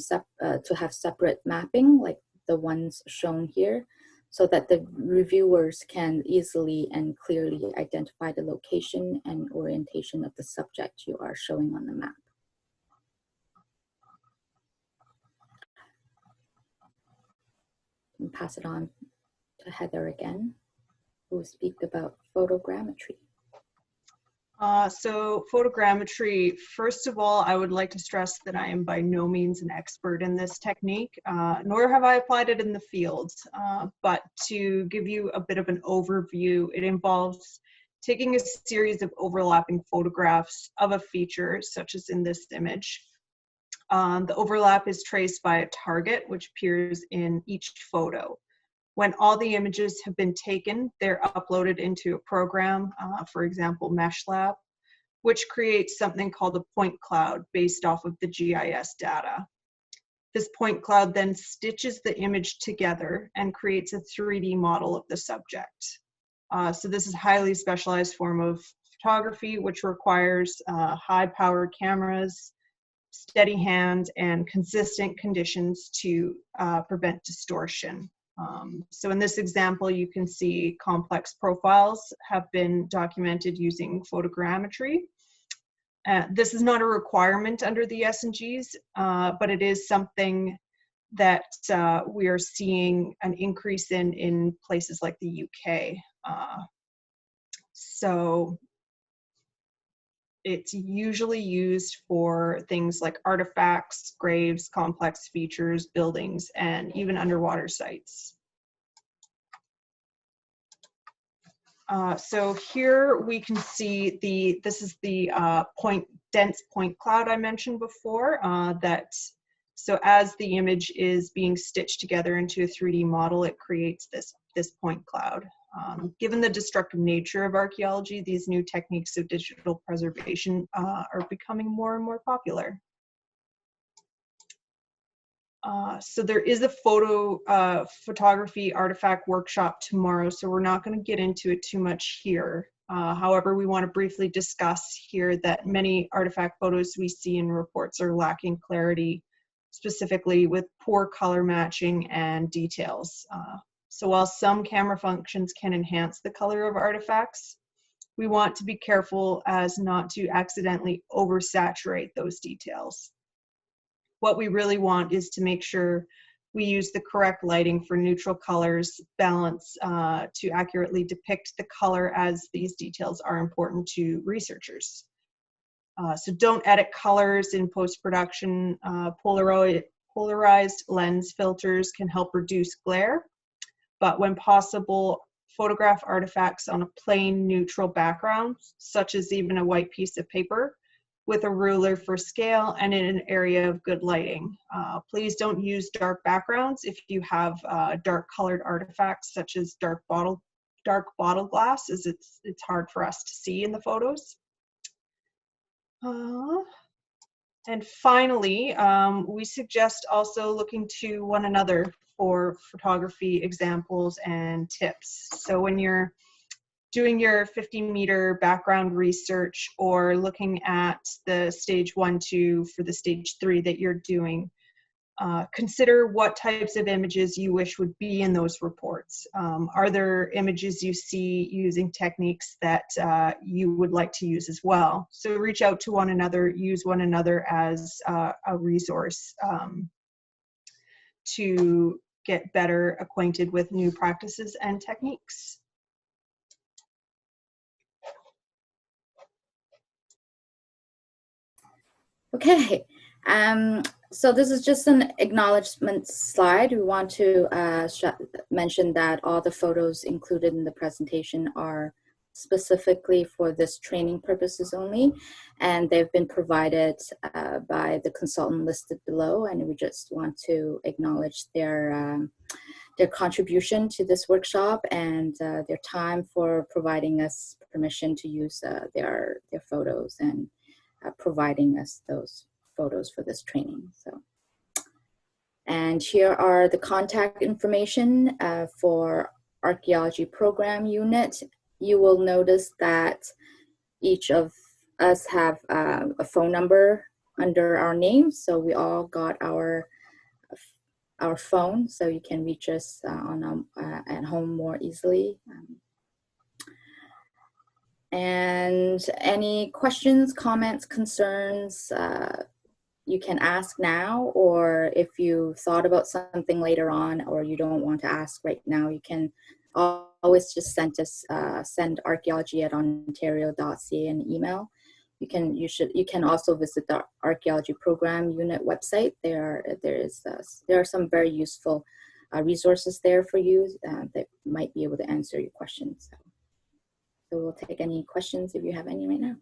have separate mapping, like the ones shown here, so that the reviewers can easily and clearly identify the location and orientation of the subject you are showing on the map. And pass it on to Heather again, who will speak about photogrammetry. So photogrammetry, first of all, I would like to stress that I am by no means an expert in this technique, nor have I applied it in the field. But to give you a bit of an overview, it involves taking a series of overlapping photographs of a feature, such as in this image. The overlap is traced by a target, which appears in each photo. When all the images have been taken, they're uploaded into a program, for example, MeshLab, which creates something called a point cloud based off of the GIS data. This point cloud then stitches the image together and creates a 3D model of the subject. So this is a highly specialized form of photography, which requires high-powered cameras, steady hand, and consistent conditions to prevent distortion. So in this example, you can see complex profiles have been documented using photogrammetry. This is not a requirement under the S&Gs, but it is something that we are seeing an increase in places like the UK. So it's usually used for things like artifacts, graves, complex features, buildings, and even underwater sites. So here we can see this is the dense point cloud I mentioned before. So as the image is being stitched together into a 3D model, it creates this point cloud. Given the destructive nature of archaeology, these new techniques of digital preservation are becoming more and more popular. So there is a photography artifact workshop tomorrow, so we're not going to get into it too much here. However, we want to briefly discuss here that many artifact photos we see in reports are lacking clarity, specifically with poor color matching and details. So while some camera functions can enhance the color of artifacts, we want to be careful as not to accidentally oversaturate those details. What we really want is to make sure we use the correct lighting for neutral colors, balance to accurately depict the color, as these details are important to researchers. So don't edit colors in post-production. Polarized lens filters can help reduce glare, but when possible, photograph artifacts on a plain neutral background, such as even a white piece of paper, with a ruler for scale and in an area of good lighting. Please don't use dark backgrounds if you have dark colored artifacts, such as dark bottle glass, as it's hard for us to see in the photos. And finally, we suggest also looking to one another for photography examples and tips. So when you're doing your 50-meter background research or looking at the stage 1, 2 for the stage 3 that you're doing, consider what types of images you wish would be in those reports. Are there images you see using techniques that you would like to use as well? So reach out to one another, use one another as a resource to get better acquainted with new practices and techniques. Okay, so this is just an acknowledgement slide. We want to mention that all the photos included in the presentation are specifically for this training purposes only, and they've been provided by the consultant listed below, and we just want to acknowledge their contribution to this workshop and their time for providing us permission to use their photos and providing us those photos for this training. So, and here are the contact information for Archaeology Program Unit. You will notice that each of us have a phone number under our name, so we all got our phone, so you can reach us at home more easily. And any questions, comments, concerns, you can ask now, or if you thought about something later on or you don't want to ask right now, you can always just send archaeology@ontario.ca an email. You can also visit the Archaeology Program Unit website. There are some very useful resources there for you that might be able to answer your questions. So we'll take any questions if you have any right now.